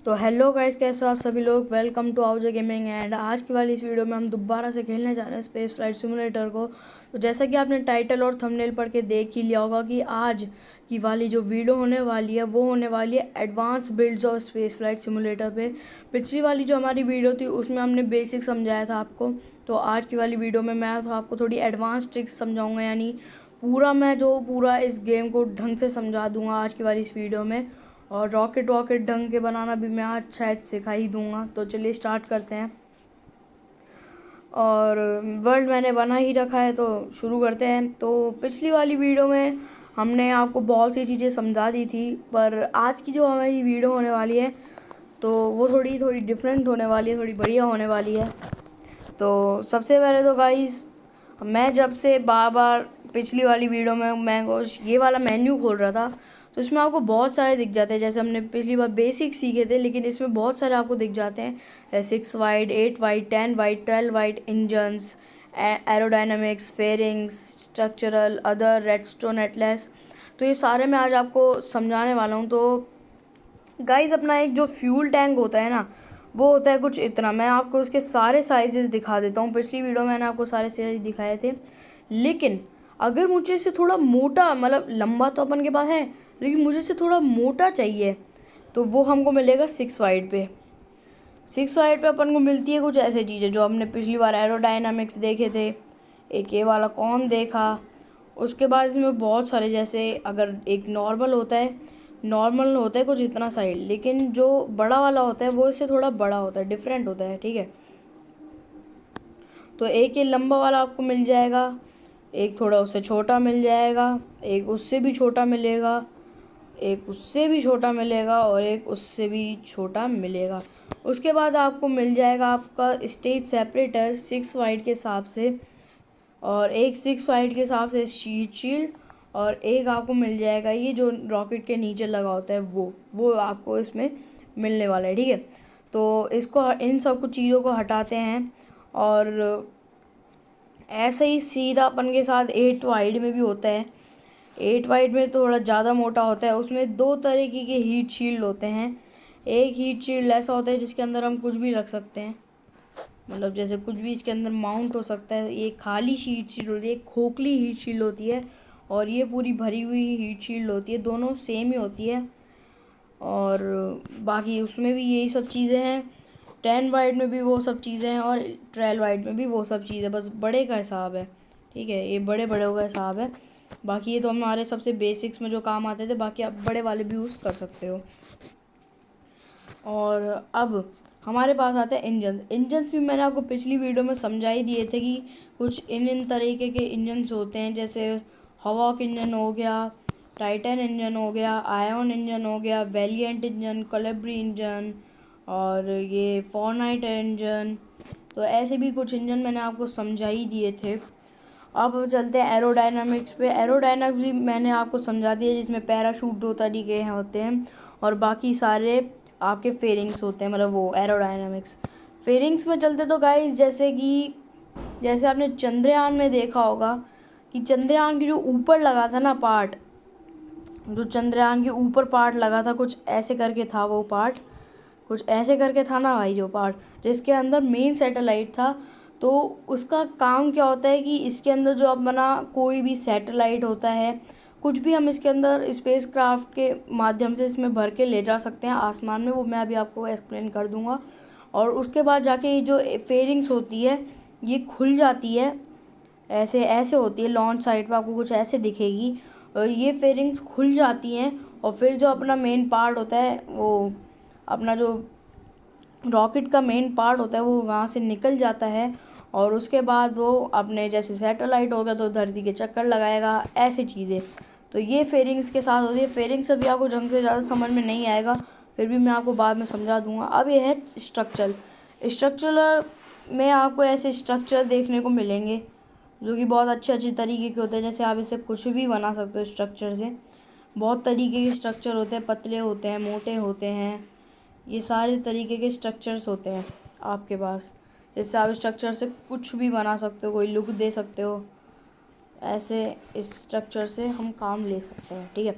तो hello guys, कैसे हो आप सभी लोग। Welcome to ours gaming. And आज की वाली इस वीडियो में हम दोबारा से खेलने जा रहे हैं स्पेस फ्लाइट सिमुलेटर को। तो जैसा कि आपने टाइटल और थंबनेल पढ़ के देख ही लिया होगा कि आज की वाली जो वीडियो होने वाली है वो होने वाली है advance builds of space flight simulator पे। पिछली वाली जो हमारी वीडियो थी उसमें हमने बेसिक समझाया था आपको। तो आज की वाली वीडियो में मैं तो आपको थोड़ी एडवांस ट्रिक्स समझाऊंगा, यानी पूरा इस गेम को ढंग से समझा दूंगा आज की वाली इस वीडियो में। और रॉकेट वॉकेट ढंग के बनाना भी मैं आज शायद सिखा ही दूंगा। तो चलिए स्टार्ट करते हैं। और वर्ल्ड मैंने बना ही रखा है तो शुरू करते हैं। तो पिछली वाली वीडियो में हमने आपको बहुत सी चीज़ें समझा दी थी, पर आज की जो हमारी वीडियो होने वाली है तो वो थोड़ी डिफरेंट होने वाली है, थोड़ी बढ़िया होने वाली है। तो सबसे पहले तो गाइस, मैं जब से बार बार पिछली वाली वीडियो में मैं ये वाला मेन्यू खोल रहा था तो इसमें आपको बहुत सारे दिख जाते हैं। जैसे हमने पिछली बार बेसिक सीखे थे, लेकिन इसमें बहुत सारे आपको दिख जाते हैं 6 wide, 8 wide, 10 wide, 12 wide engines, aerodynamics, fairings, structural, other, Redstone, Atlas. तो ये सारे मैं आज आपको समझाने वाला हूँ। तो गाइज, अपना एक जो फ्यूल टैंक होता है ना, वो होता है कुछ इतना। मैं आपको उसके सारे साइजेस दिखा देता हूँ। पिछली वीडियो में मैंने आपको सारे साइज दिखाए थे, लेकिन अगर मुझे से थोड़ा मोटा, मतलब लंबा तो अपन के पास है, लेकिन मुझे से थोड़ा मोटा चाहिए तो वो हमको मिलेगा 6 वाइड पे। 6 वाइड पे अपन को मिलती है कुछ ऐसी चीज़ें जो हमने पिछली बार एरोडायनामिक्स देखे थे, एक ये वाला कौन देखा। उसके बाद इसमें बहुत सारे, जैसे अगर एक नॉर्मल होता है कुछ इतना साइड, लेकिन जो बड़ा वाला होता है वो इससे थोड़ा बड़ा होता है, डिफरेंट होता है, ठीक है। तो एक ये लंबा वाला आपको मिल जाएगा, एक थोड़ा उससे छोटा मिल जाएगा, एक उससे भी छोटा मिलेगा, एक उससे भी छोटा मिलेगा, और एक उससे भी छोटा मिलेगा। उसके बाद आपको मिल जाएगा आपका स्टेज सेपरेटर 6 वाइड के हिसाब से, और एक 6 वाइड के हिसाब से शीट शील्ड, और एक आपको मिल जाएगा ये जो रॉकेट के नीचे लगा होता है वो आपको इसमें मिलने वाला है, ठीक है। तो इसको, इन सब कुछ चीज़ों को हटाते हैं। और ऐसे ही सीधा अपन के साथ 8 वाइड में भी होता है। 8 वाइड में थोड़ा ज़्यादा मोटा होता है। उसमें दो तरीके के हीट शील्ड होते हैं। एक हीट शील्ड ऐसा होता है जिसके अंदर हम कुछ भी रख सकते हैं, मतलब जैसे कुछ भी इसके अंदर माउंट हो सकता है। ये खाली हीट शील्ड होती है, एक खोखली हीट शील्ड होती है, और ये पूरी भरी हुई हीट शील्ड होती है। दोनों सेम ही होती है। और बाकी उसमें भी यही सब चीज़ें हैं। 10 वाइड में भी वो सब चीज़ें हैं, और 12 वाइड में भी वो सब चीज़ें, बस बड़े का हिसाब है, ठीक है। ये बड़े का हिसाब है। बाकी ये तो हमारे सबसे बेसिक्स में जो काम आते थे, बाकी आप बड़े वाले भी यूज़ कर सकते हो। और अब हमारे पास आते हैं इंजन्स भी मैंने आपको पिछली वीडियो में समझा ही दिए थे कि कुछ इन तरीके के इंजन्स होते हैं। जैसे हवॉक इंजन हो गया, टाइटन इंजन हो गया, आयन इंजन हो गया, वैलिएंट इंजन, कलेब्री इंजन, और ये फॉर्नाइट इंजन। तो ऐसे भी कुछ इंजन मैंने आपको समझा ही दिए थे। अब चलते हैं एरोडायनामिक्स पे। एरोडायनामिक्स भी मैंने आपको समझा दिया, जिसमें पैराशूट 2 तरीके होते हैं, और बाकी सारे आपके फेयरिंग्स होते हैं, मतलब वो एरोडायनामिक्स। फेयरिंग्स में चलते तो गाइस, जैसे आपने चंद्रयान में देखा होगा कि चंद्रयान की जो ऊपर लगा था ना पार्ट, जो चंद्रयान के ऊपर पार्ट लगा था, कुछ ऐसे करके था वो पार्ट, कुछ ऐसे करके था ना भाई, जो पार्ट जिसके अंदर मेन सैटेलाइट था। तो उसका काम क्या होता है कि इसके अंदर जो अपना कोई भी सैटेलाइट होता है, कुछ भी हम इसके अंदर स्पेस क्राफ्ट के माध्यम से इसमें भर के ले जा सकते हैं आसमान में, वो मैं अभी आपको एक्सप्लेन कर दूंगा। और उसके बाद जाके ये जो फेयरिंग्स होती है ये खुल जाती है, ऐसे ऐसे होती है। लॉन्च साइड पर आपको कुछ ऐसे दिखेगी, और ये फेयरिंग्स खुल जाती हैं। और फिर जो अपना मेन पार्ट होता है, वो अपना जो रॉकेट का मेन पार्ट होता है, वो वहाँ से निकल जाता है। और उसके बाद वो अपने जैसे सैटेलाइट होगा तो धरती के चक्कर लगाएगा, ऐसी चीज़ें। तो ये फेयरिंग्स के साथ होती है। फेयरिंग्स अभी आपको ढंग से ज़्यादा समझ में नहीं आएगा, फिर भी मैं आपको बाद में समझा दूंगा। अब ये है स्ट्रक्चरल में आपको ऐसे स्ट्रक्चर देखने को मिलेंगे जो कि बहुत अच्छे तरीके के होते हैं। जैसे आप इससे कुछ भी बना सकते हो स्ट्रक्चर से। बहुत तरीके के स्ट्रक्चर होते हैं, पतले होते हैं, मोटे होते हैं, ये सारे तरीके के स्ट्रक्चर्स होते हैं आपके पास। जैसे आप स्ट्रक्चर से कुछ भी बना सकते हो, कोई लुक दे सकते हो, ऐसे इस स्ट्रक्चर से हम काम ले सकते हैं, ठीक है।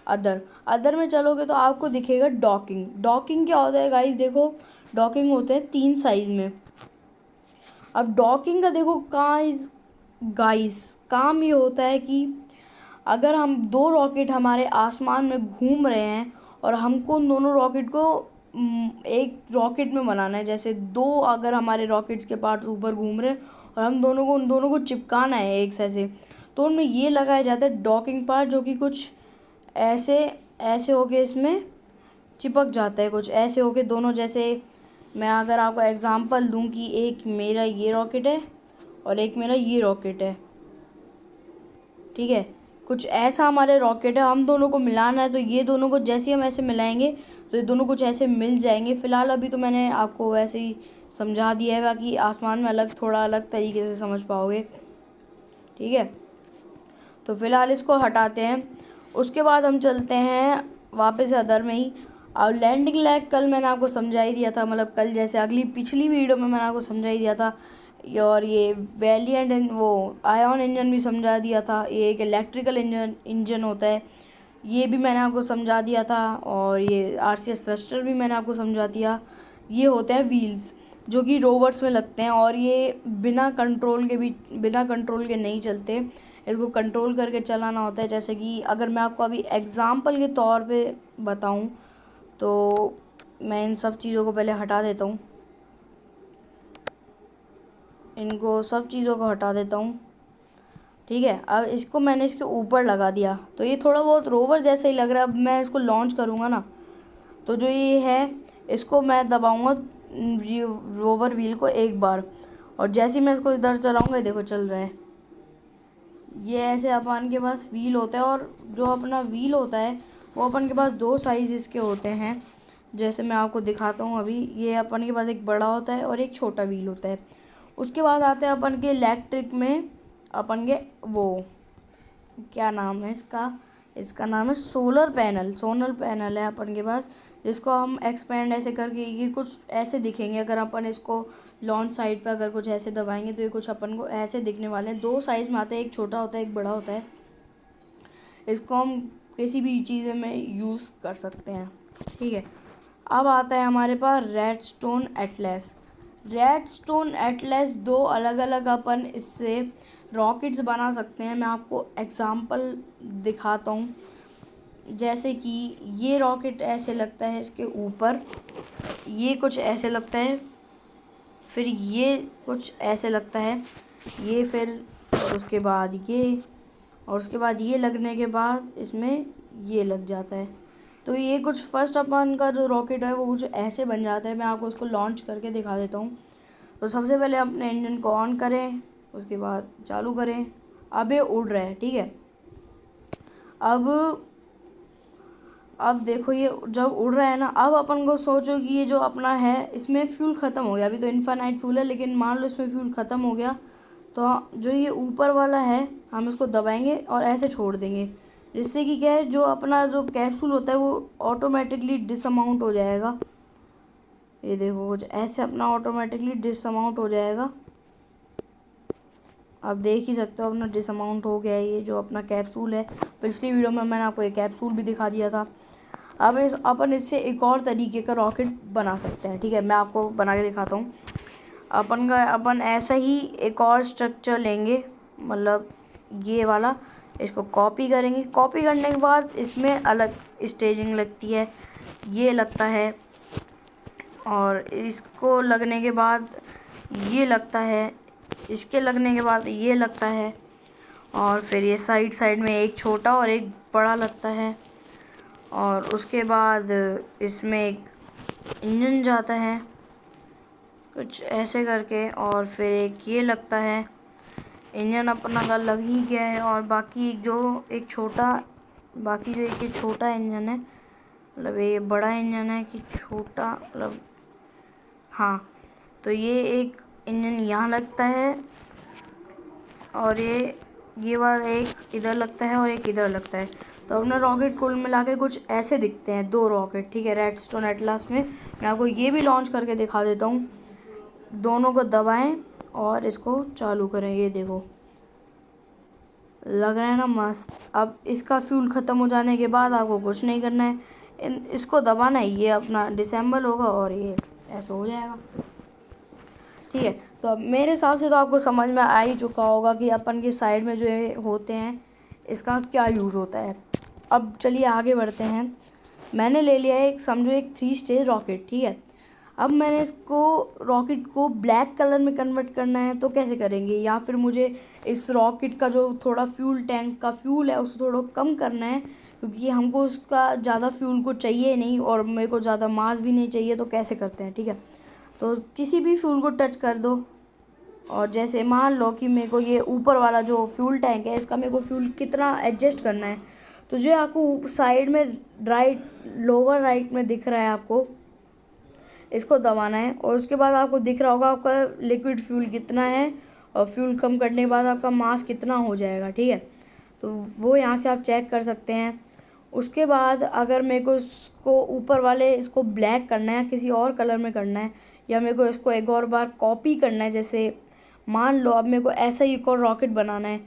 अदर में चलोगे तो आपको दिखेगा डॉकिंग। डॉकिंग क्या होता है गाइस, देखो डॉकिंग होते हैं 3 साइज में। अब डॉकिंग का देखो गाइस काम ये होता है कि अगर हम 2 रॉकेट हमारे आसमान में घूम रहे हैं और हमको उन दोनों रॉकेट को एक रॉकेट में बनाना है। जैसे 2 अगर हमारे रॉकेट्स के पार्ट ऊपर घूम रहे हैं और हम उन दोनों को चिपकाना है एक से, तो उनमें ये लगाया जाता है डॉकिंग पार्ट, जो कि कुछ ऐसे ऐसे होके इसमें चिपक जाता है, कुछ ऐसे होके दोनों। जैसे मैं अगर आपको एग्जांपल दूं कि एक मेरा ये रॉकेट है और एक मेरा ये रॉकेट है, ठीक है, कुछ ऐसा हमारे रॉकेट है, हम दोनों को मिलाना है। तो ये दोनों को जैसे हम ऐसे मिलाएंगे तो ये दोनों कुछ ऐसे मिल जाएंगे। फिलहाल अभी तो मैंने आपको वैसे ही समझा दिया है, बाकी आसमान में थोड़ा अलग तरीके से समझ पाओगे, ठीक है। तो फिलहाल इसको हटाते हैं, उसके बाद हम चलते हैं वापस अदर में ही। और लैंडिंग लैग कल मैंने आपको समझा ही दिया था, मतलब कल जैसे पिछली वीडियो में मैंने आपको समझा ही दिया था। और ये वेलिएंट वो आयन इंजन भी समझा दिया था। ये एक इलेक्ट्रिकल इंजन होता है, ये भी मैंने आपको समझा दिया था। और ये RCS थ्रस्टर भी मैंने आपको समझा दिया। ये होते हैं व्हील्स जो कि रोवर्स में लगते हैं, और ये बिना कंट्रोल के नहीं चलते, इसको कंट्रोल करके चलाना होता है। जैसे कि अगर मैं आपको अभी एग्जांपल के तौर पे बताऊं तो मैं इन सब चीज़ों को पहले हटा देता हूँ, इनको सब चीज़ों को हटा देता हूँ, ठीक है। अब इसको मैंने इसके ऊपर लगा दिया तो ये थोड़ा बहुत रोवर जैसा ही लग रहा है। अब मैं इसको लॉन्च करूँगा ना, तो जो ये है इसको मैं दबाऊँगा रोवर व्हील को एक बार, और जैसे ही मैं इसको इधर चलाऊँगा, देखो चल रहा है। ये ऐसे अपन के पास व्हील होता है, और जो अपना व्हील होता है वो अपन के पास 2 साइज इसके होते हैं। जैसे मैं आपको दिखाता हूँ अभी, ये अपन के पास एक बड़ा होता है और एक छोटा व्हील होता है। उसके बाद आते हैं अपन के इलेक्ट्रिक में, अपन के वो क्या नाम है इसका नाम है सोलर पैनल है अपन के पास, जिसको हम एक्सपेंड ऐसे करके ये कुछ ऐसे दिखेंगे। अगर अपन इसको लॉन्च साइड पे अगर कुछ ऐसे दबाएंगे तो ये कुछ अपन को ऐसे दिखने वाले हैं। 2 साइज में आते हैं, एक छोटा होता है एक बड़ा होता है। इसको हम किसी भी चीज़ में यूज़ कर सकते हैं, ठीक है। अब आता है हमारे पास रेडस्टोन एटलस 2 अलग अलग अपन इससे रॉकेट्स बना सकते हैं। मैं आपको एग्जांपल दिखाता हूँ। जैसे कि ये रॉकेट ऐसे लगता है, इसके ऊपर ये कुछ ऐसे लगता है, फिर ये कुछ ऐसे लगता है, ये फिर और उसके बाद ये, और उसके बाद ये लगने के बाद इसमें ये लग जाता है। तो ये कुछ फर्स्ट अपन का जो रॉकेट है वो कुछ ऐसे बन जाता है। मैं आपको इसको लॉन्च करके दिखा देता हूँ। तो सबसे पहले अपने इंजन को ऑन करें, उसके बाद चालू करें। अब ये उड़ रहा है, ठीक है। अब देखो ये जब उड़ रहा है ना, अब अपन को सोचो कि ये जो अपना है इसमें फ्यूल ख़त्म हो गया। अभी तो इनफाइनाइट फ्यूल है, लेकिन मान लो इसमें फ्यूल ख़त्म हो गया, तो जो ये ऊपर वाला है हम इसको दबाएंगे और ऐसे छोड़ देंगे, जिससे कि क्या है, जो अपना जो कैप्सूल होता है वो ऑटोमेटिकली डिसअमाउंट हो जाएगा। ये देखो कुछ ऐसे अपना ऑटोमेटिकली डिसअमाउंट हो जाएगा। आप देख ही सकते हो अपना डिसअमाउंट हो गया है। ये जो अपना कैप्सूल है, पिछली वीडियो में मैंने आपको एक कैप्सूल भी दिखा दिया था। अब अपन इससे एक और तरीके का रॉकेट बना सकते हैं, ठीक है। मैं आपको बना के दिखाता हूँ। अपन ऐसा ही एक और स्ट्रक्चर लेंगे, मतलब ये वाला, इसको कॉपी करेंगे। कॉपी करने के बाद इसमें अलग स्टेजिंग लगती है, ये लगता है, और इसको लगने के बाद ये लगता है, इसके लगने के बाद ये लगता है, और फिर ये साइड में एक छोटा और एक बड़ा लगता है। और उसके बाद इसमें एक इंजन जाता है कुछ ऐसे करके, और फिर एक ये लगता है। इंजन अपना का लग ही गया है, और बाकी जो एक छोटा इंजन है, मतलब ये बड़ा इंजन है कि छोटा, मतलब हाँ, तो ये एक इंजन यहाँ लगता है, और ये वाला एक इधर लगता है और एक इधर लगता है। तो अपना रॉकेट कुल मिला के कुछ ऐसे दिखते हैं 2 रॉकेट, ठीक है, रेडस्टोन एटलस में। मैं आपको ये भी लॉन्च करके दिखा देता हूँ। दोनों को दबाएं और इसको चालू करें, ये देखो लग रहा है ना मस्त। अब इसका फ्यूल ख़त्म हो जाने के बाद आपको कुछ नहीं करना है, इसको दबाना है, ये अपना डिसेंबल होगा और ये ऐसा हो जाएगा। ठीक है, तो अब मेरे हिसाब से तो आपको समझ में आ ही चुका होगा कि अपन के साइड में जो ये होते हैं इसका क्या यूज़ होता है। अब चलिए आगे बढ़ते हैं। मैंने ले लिया है एक, समझो एक 3 स्टेज रॉकेट। ठीक है, अब मैंने इसको रॉकेट को ब्लैक कलर में कन्वर्ट करना है, तो कैसे करेंगे? या फिर मुझे इस रॉकेट का जो थोड़ा फ्यूल टैंक का फ्यूल है उसे थोड़ा कम करना है, क्योंकि हमको उसका ज़्यादा फ्यूल को चाहिए नहीं और मेरे को ज़्यादा मास भी नहीं चाहिए। तो कैसे करते हैं? ठीक है, तो किसी भी फ्यूल को टच कर दो, और जैसे मान लो कि मेरे को ये ऊपर वाला जो फ्यूल टैंक है इसका मेरे को फ्यूल कितना एडजस्ट करना है, तो जो आपको साइड में राइट, लोअर राइट में दिख रहा है आपको, इसको दबाना है और उसके बाद आपको दिख रहा होगा आपका लिक्विड फ्यूल कितना है और फ्यूल कम करने के बाद आपका मास कितना हो जाएगा। ठीक है, तो वो यहाँ से आप चेक कर सकते हैं। उसके बाद अगर मेरे को इसको ऊपर वाले इसको ब्लैक करना है, किसी और कलर में करना है, या मेरे को इसको एक और बार कॉपी करना है, जैसे मान लो अब मेरे को ऐसा ही एक और रॉकेट बनाना है,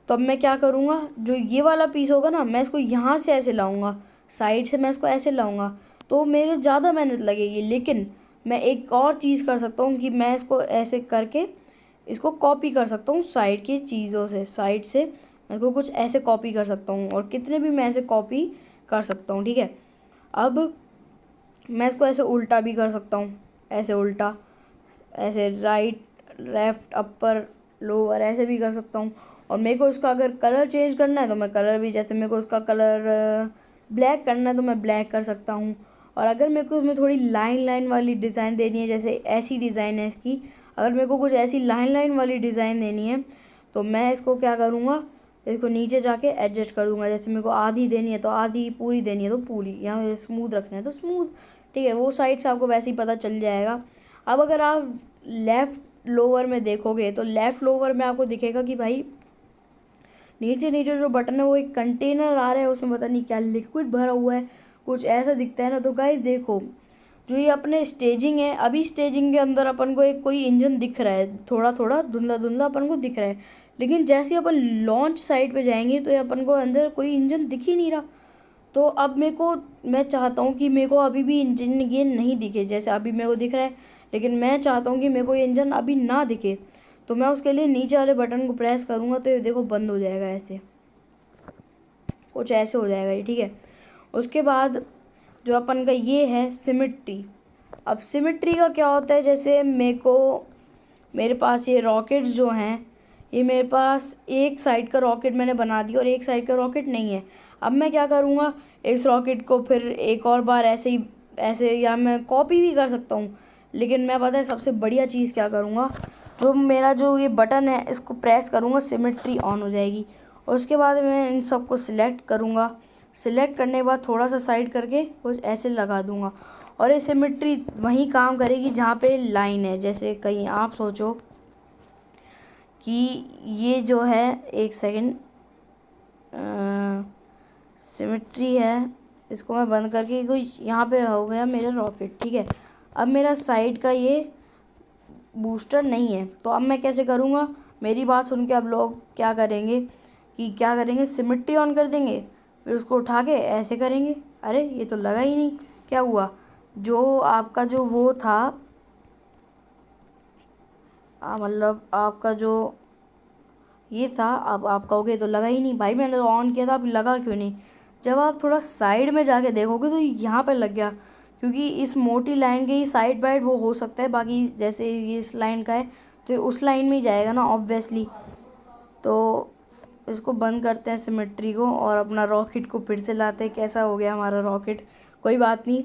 तो अब मैं क्या करूँगा, जो ये वाला पीस होगा ना, मैं इसको यहाँ से ऐसे लाऊंगा, साइड से मैं इसको ऐसे लाऊंगा, तो मेरे ज़्यादा मेहनत लगेगी। लेकिन मैं एक और चीज़ कर सकता हूँ कि मैं इसको ऐसे करके इसको कॉपी कर सकता हूँ साइड की चीज़ों से, साइड से मैं इसको कुछ ऐसे कॉपी कर सकता हूँ, और कितने भी मैं ऐसे कॉपी कर सकता हूँ। ठीक है, अब मैं इसको ऐसे उल्टा भी कर सकता हूँ, ऐसे उल्टा, ऐसे राइट लेफ्ट अपर लोअर ऐसे भी कर सकता हूँ। और मेरे को इसका अगर कलर चेंज करना है तो मैं कलर भी, जैसे मेरे को इसका कलर ब्लैक करना है तो मैं ब्लैक कर सकता हूँ। और अगर मेरे को उसमें थोड़ी लाइन लाइन वाली डिज़ाइन देनी है, जैसे ऐसी डिज़ाइन है इसकी, अगर मेरे को कुछ ऐसी लाइन लाइन वाली डिज़ाइन देनी है तो मैं इसको क्या करूँगा, इसको नीचे जाके एडजस्ट कर दूँगा। जैसे मेरे को आधी देनी है तो आधी, पूरी देनी है तो पूरी, या स्मूथ रखना है तो स्मूथ। ठीक है, वो साइड से आपको वैसे ही पता चल जाएगा। अब अगर आप लेफ़्ट लोअर में देखोगे तो लेफ़्ट लोअर में आपको दिखेगा कि भाई नीचे नीचे जो बटन है वो एक कंटेनर आ रहा है, उसमें पता नहीं क्या लिक्विड भरा हुआ है, कुछ ऐसा दिखता है ना। तो गाइस देखो, जो ये अपने स्टेजिंग है, अभी स्टेजिंग के अंदर अपन को एक कोई इंजन दिख रहा है, थोड़ा थोड़ा धुंधला धुंधला अपन को दिख रहा है, लेकिन जैसे अपन लॉन्च साइड पे जाएंगे तो ये अपन को अंदर कोई इंजन दिख ही नहीं रहा। तो अब मैं चाहता हूँ कि मेरे को अभी भी इंजन ये नहीं दिखे, जैसे अभी मेरे को दिख रहा है, लेकिन मैं चाहता हूँ कि मेरे को ये इंजन अभी ना दिखे। तो मैं उसके लिए नीचे वाले बटन को प्रेस करूँगा तो ये देखो बंद हो जाएगा, ऐसे कुछ ऐसे हो जाएगा ये। ठीक है, उसके बाद जो अपन का ये है सिमेट्री। अब सिमेट्री का क्या होता है, जैसे मेरे पास ये रॉकेट्स जो हैं, ये मेरे पास एक साइड का रॉकेट मैंने बना दिया और एक साइड का रॉकेट नहीं है। अब मैं क्या करूँगा, इस रॉकेट को फिर एक और बार ऐसे ही, ऐसे, या मैं कॉपी भी कर सकता हूँ, लेकिन मैं पता है सबसे बढ़िया चीज़ क्या करूँगा, जो मेरा जो ये बटन है इसको प्रेस करूँगा, सिमेट्री ऑन हो जाएगी। और उसके बाद मैं इन सबको सिलेक्ट करूँगा, सिलेक्ट करने के बाद थोड़ा सा साइड करके कुछ ऐसे लगा दूँगा, और ये सिमेट्री वहीं काम करेगी जहाँ पे लाइन है। जैसे कहीं आप सोचो कि ये जो है, एक सेकंड, सिमेट्री है, इसको मैं बंद करके कोई यहाँ पे हो गया मेरा रॉकेट। ठीक है, अब मेरा साइड का ये बूस्टर नहीं है, तो अब मैं कैसे करूँगा, मेरी बात सुन के अब लोग क्या करेंगे कि क्या करेंगे, सिमेट्री ऑन कर देंगे, फिर उसको उठा के ऐसे करेंगे, अरे ये तो लगा ही नहीं, क्या हुआ, जो आपका जो वो था, मतलब आपका जो ये था, अब आप कहोगे तो लगा ही नहीं, भाई मैंने तो ऑन किया था, अब लगा क्यों नहीं? जब आप थोड़ा साइड में जाके देखोगे तो यहाँ पर लग गया, क्योंकि इस मोटी लाइन के ही साइड बाइड वो हो सकता है, बाकी जैसे ये इस लाइन का है तो उस लाइन में ही जाएगा ना ऑब्वियसली। तो इसको बंद करते हैं सिमेट्री को, और अपना रॉकेट को फिर से लाते हैं। कैसा हो गया हमारा रॉकेट, कोई बात नहीं।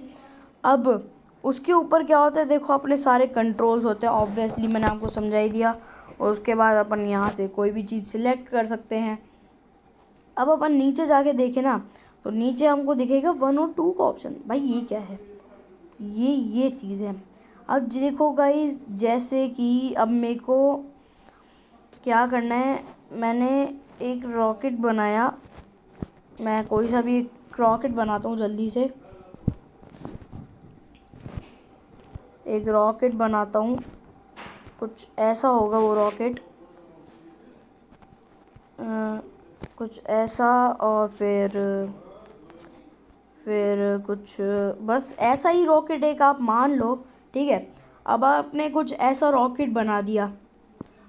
अब उसके ऊपर क्या होता है, देखो अपने सारे कंट्रोल्स होते हैं, ऑब्वियसली मैंने आपको समझा ही दिया। और उसके बाद अपन यहाँ से कोई भी चीज़ सिलेक्ट कर सकते हैं। अब अपन नीचे जाके देखें ना, तो नीचे हमको दिखेगा 1 और 2 का ऑप्शन। भाई ये क्या है, ये चीज़ है। अब देखो गाइस, जैसे कि अब मेरे को क्या करना है, मैंने एक रॉकेट बनाया, मैं कोई सा भी एक रॉकेट बनाता हूँ जल्दी से, एक रॉकेट बनाता हूँ, कुछ ऐसा होगा वो रॉकेट, कुछ ऐसा, और फिर कुछ बस ऐसा ही रॉकेट एक आप मान लो, ठीक है। अब आपने कुछ ऐसा रॉकेट बना दिया।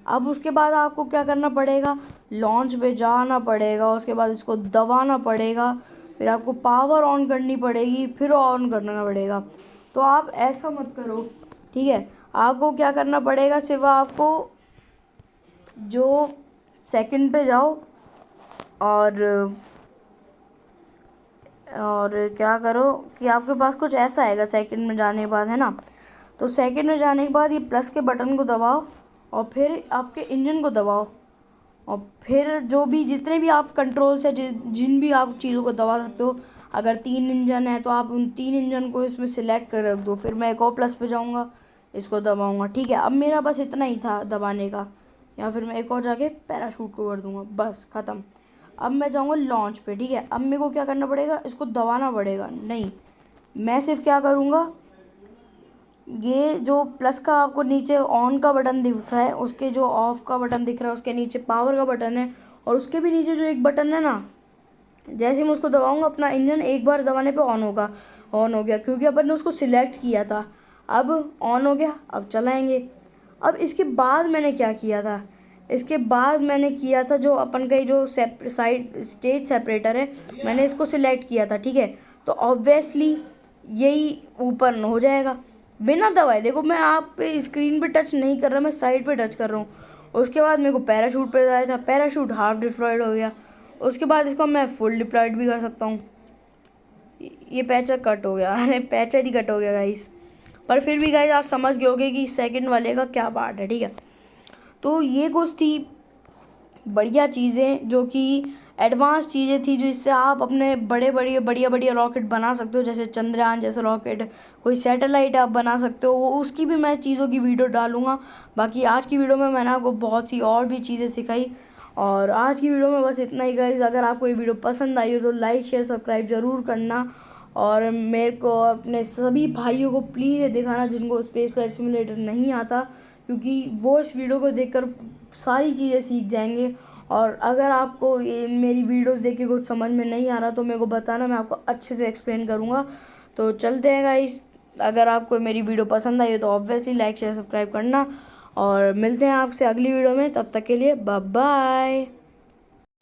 अब उसके बाद आपको क्या करना पड़ेगा, लॉन्च पे जाना पड़ेगा, उसके बाद इसको दबाना पड़ेगा, फिर आपको पावर ऑन करनी पड़ेगी, फिर ऑन करना पड़ेगा। तो आप ऐसा मत करो, ठीक है। आपको क्या करना पड़ेगा, सिर्फ आपको जो सेकंड पे जाओ और क्या करो कि आपके पास कुछ ऐसा आएगा सेकंड में जाने के बाद, है ना। तो सेकंड में जाने के बाद ये प्लस के बटन को दबाओ और फिर आपके इंजन को दबाओ, और फिर जो भी जितने भी आप कंट्रोल्स है, जिन भी आप चीज़ों को दबा सकते हो। अगर 3 इंजन है तो आप उन 3 इंजन को इसमें सिलेक्ट कर रख दो। फिर मैं एक और प्लस पे जाऊँगा, इसको दबाऊँगा, ठीक है। अब मेरा बस इतना ही था दबाने का, या फिर मैं एक और जाके पैराशूट को कर दूँगा, बस ख़त्म। अब मैं जाऊँगा लॉन्च पे, ठीक है। अब मेरे को क्या करना पड़ेगा, इसको दबाना पड़ेगा नहीं, मैं सिर्फ क्या करूँगा, ये जो प्लस का आपको नीचे ऑन का बटन दिख रहा है, उसके जो ऑफ का बटन दिख रहा है, उसके नीचे पावर का बटन है, और उसके भी नीचे जो एक बटन है ना, जैसे मैं उसको दबाऊंगा अपना इंजन एक बार दबाने पे ऑन होगा, ऑन हो गया, क्योंकि अपन ने उसको सिलेक्ट किया था। अब ऑन हो गया, अब चलाएंगे। अब इसके बाद मैंने क्या किया था, इसके बाद मैंने किया था जो अपन का जो साइड स्टेज सेपरेटर है, मैंने इसको सिलेक्ट किया था, ठीक है। तो ऑब्वियसली यही ऊपर हो जाएगा बिना दबाए। देखो मैं आप पे स्क्रीन पे टच नहीं कर रहा, मैं साइड पे टच कर रहा हूँ। उसके बाद मेरे को पैराशूट पे आया था, पैराशूट हाफ डिप्लॉयड हो गया। उसके बाद इसको मैं फुल डिप्लॉयड भी कर सकता हूँ। ये पैचर कट हो गया, अरे पैचर ही कट हो गया गाइस। पर फिर भी गाइस आप समझ गए होगे कि सेकंड वाले का क्या पार्ट है, ठीक है। तो ये कुछ थी बढ़िया चीज़ें, जो कि एडवांस चीज़ें थी, जो इससे आप अपने बढ़िया रॉकेट बना सकते हो। जैसे चंद्रयान जैसा रॉकेट, कोई सैटेलाइट आप बना सकते हो, वो उसकी भी मैं चीज़ों की वीडियो डालूंगा। बाकी आज की वीडियो में मैंने आपको बहुत सी और भी चीज़ें सिखाई, और आज की वीडियो में बस इतना ही गाइस। अगर आपको ये वीडियो पसंद आई हो तो लाइक शेयर सब्सक्राइब ज़रूर करना, और मेरे को अपने सभी भाइयों को प्लीज़ ये दिखाना जिनको स्पेस फ्लाइट सिमुलेटर नहीं आता, क्योंकि वो इस वीडियो को देखकर सारी चीज़ें सीख जाएंगे। और अगर आपको ये मेरी वीडियोस देख के कुछ समझ में नहीं आ रहा तो मेरे को बताना, मैं आपको अच्छे से एक्सप्लेन करूँगा। तो चलते हैं गाइस, अगर आपको मेरी वीडियो पसंद आई हो तो ऑब्वियसली लाइक शेयर सब्सक्राइब करना, और मिलते हैं आपसे अगली वीडियो में। तब तक के लिए बाय बाय।